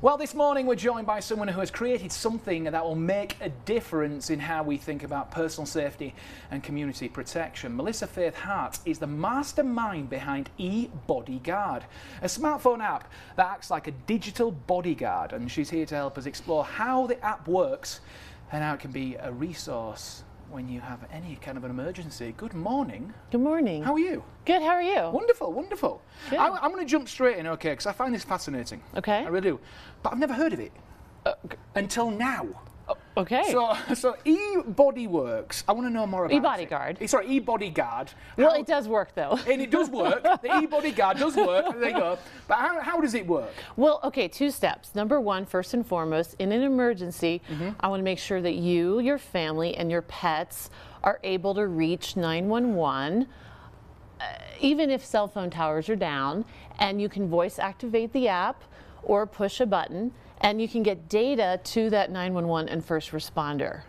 Well, this morning we're joined by someone who has created something that will make a difference in how we think about personal safety and community protection. Melissa Faith Hart is the mastermind behind EBodyguard, a smartphone app that acts like a digital bodyguard, and she's here to help us explore how the app works and how it can be a resource when you have any kind of an emergency. Good morning. Good morning. How are you? Good, how are you? Wonderful, wonderful. Good. I'm going to jump straight in, okay, because I find this fascinating. Okay. I really do. But I've never heard of it until now. Okay. So EBodyWorks, I want to know more about EBodyguard. it. Sorry, EBodyguard. Well, it does work though. And it does work. The EBodyguard does work. There you go. But how does it work? Well, okay, 2 steps. Number 1, first and foremost, in an emergency, I want to make sure that you, your family, and your pets are able to reach 911, even if cell phone towers are down, and you can voice activate the app or push a button, and you can get data to that 911 and first responder.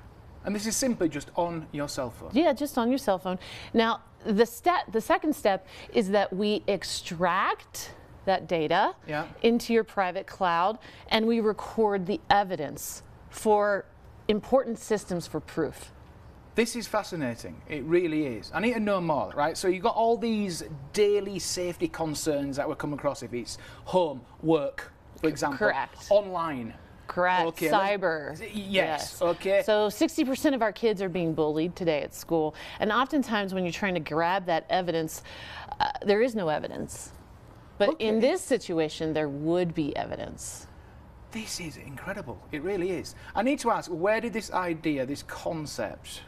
And this is simply just on your cell phone? Yeah, just on your cell phone. Now, the second step is that we extract that data into your private cloud, and we record the evidence for important systems for proof. This is fascinating. It really is. I need to know more, right? So you've got all these daily safety concerns that we come across if it's home, work, for example. Correct. Online. Correct. Okay, Cyber. Yes. Okay. So 60% of our kids are being bullied today at school. And oftentimes when you're trying to grab that evidence, there is no evidence. But in this situation, there would be evidence. This is incredible. It really is. I need to ask, where did this idea, this concept,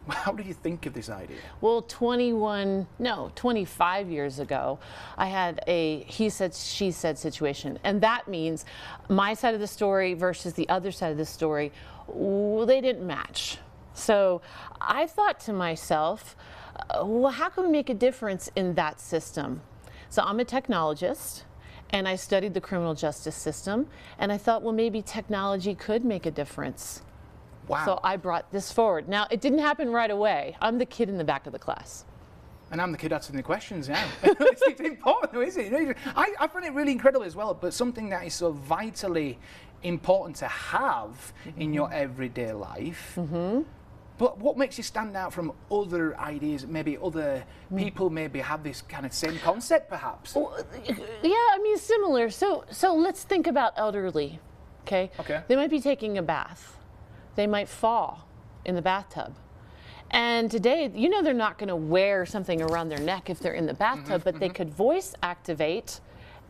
how did you think of this idea? Well, 25 years ago, I had a he said, she said situation. And that means my side of the story versus the other side of the story, they didn't match. So I thought to myself, well, how can we make a difference in that system? So I'm a technologist, and I studied the criminal justice system, and I thought, well, maybe technology could make a difference. Wow. So I brought this forward. Now, it didn't happen right away. I'm the kid in the back of the class. And I'm the kid asking the questions now. It's important though, isn't it? I find it really incredible as well, but something that is so vitally important to have in your everyday life. But what makes you stand out from other ideas? Maybe other people maybe have this kind of same concept, perhaps? Well, yeah, I mean, similar. So let's think about elderly, okay? They might be taking a bath. They might fall in the bathtub. And today, you know, they're not going to wear something around their neck if they're in the bathtub, but they could voice activate,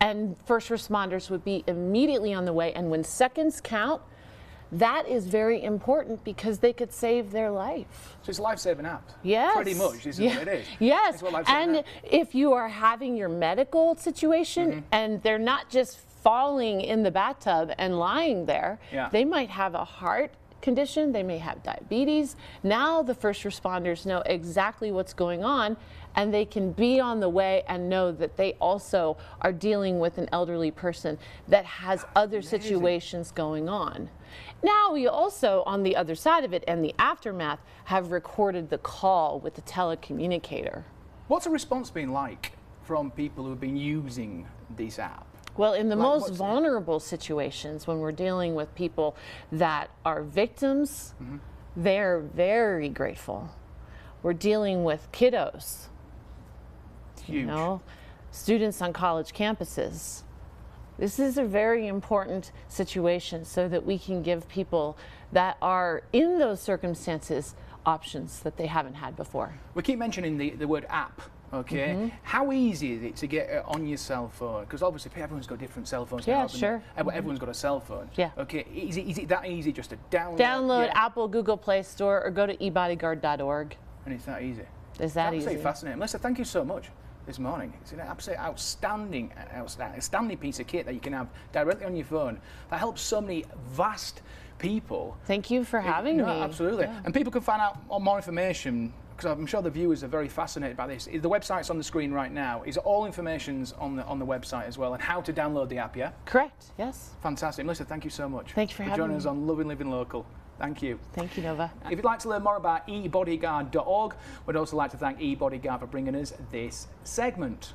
and first responders would be immediately on the way. And when seconds count, that is very important because they could save their life. So it's a life-saving app. Yes. Pretty much, isn't it? It is. Yes. And if you are having your medical situation and they're not just falling in the bathtub and lying there, they might have a heart condition, they may have diabetes. Now the first responders know exactly what's going on, and they can be on the way and know that they also are dealing with an elderly person that has other situations going on. Now we also, on the other side of it and the aftermath, have recorded the call with the telecommunicator. What's the response been like from people who have been using this app? Well, in the most vulnerable situations, when we're dealing with people that are victims, they're very grateful. We're dealing with kiddos, you know, students on college campuses. This is a very important situation so that we can give people that are in those circumstances options that they haven't had before. We keep mentioning the word app. Okay, how easy is it to get it on your cell phone? Because obviously everyone's got different cell phones. Yeah, sure. Everyone's got a cell phone. Yeah. Okay, is it that easy just to download? Download Apple, Google Play Store, or go to ebodyguard.org. And it's that easy. It's that easy. Absolutely fascinating. Melissa, thank you so much this morning. It's an absolutely outstanding piece of kit that you can have directly on your phone that helps so many vast people. Thank you for having me. Absolutely. Yeah. And people can find out more information, because I'm sure the viewers are very fascinated by this. The website's on the screen right now. Is all information's on the website as well, and how to download the app, yeah? Correct, yes. Fantastic. Melissa, thank you so much. Thank you for having joining me. us on Loving Living Local. Thank you. Thank you, Nova. If you'd like to learn more about EBodyguard.org, we'd also like to thank EBodyguard for bringing us this segment.